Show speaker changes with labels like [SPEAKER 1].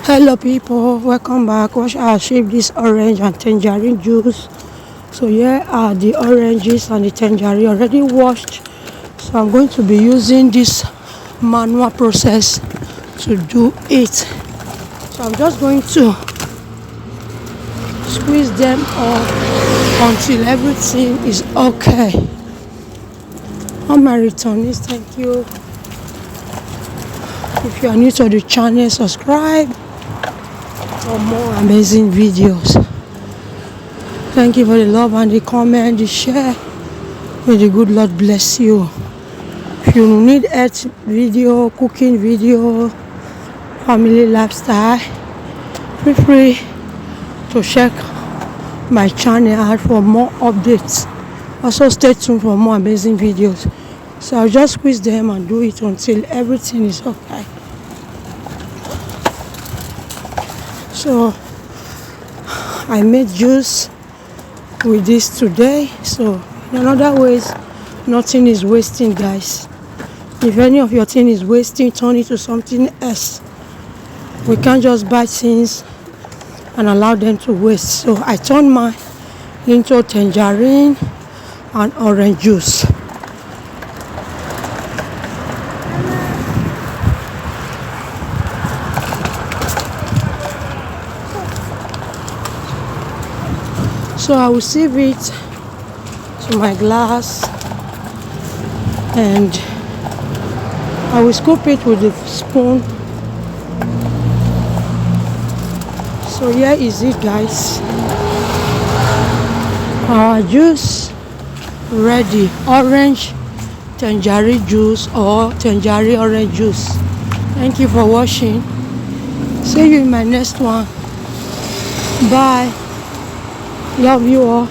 [SPEAKER 1] Hello people, welcome back. Watch I shape this orange and tangerine juice. So here are the oranges and the tangerine already washed. So I'm going to be using this manual process to do it. So I'm just going to squeeze them off until everything is okay. On my returnees, thank you. If you are new to the channel, subscribe for more amazing videos. Thank you for the love and the comment, the share. May the good Lord bless you. If you need health video, cooking video, family lifestyle, feel free to check my channel out for more updates. Also stay tuned for more amazing videos. So I'll just squeeze them and do it until everything is okay. So I made juice with this today. So in other ways, nothing is wasting, guys. If any of your thing is wasting, turn it to something else. We can't just buy things and allow them to waste. So I turned mine into tangerine and orange juice. So I will sieve it to my glass and I will scoop it with a spoon. So here is it, guys. Our juice ready. Orange tangerine juice or tangerine orange juice. Thank you for watching. See you in my next one. Bye. Love you all.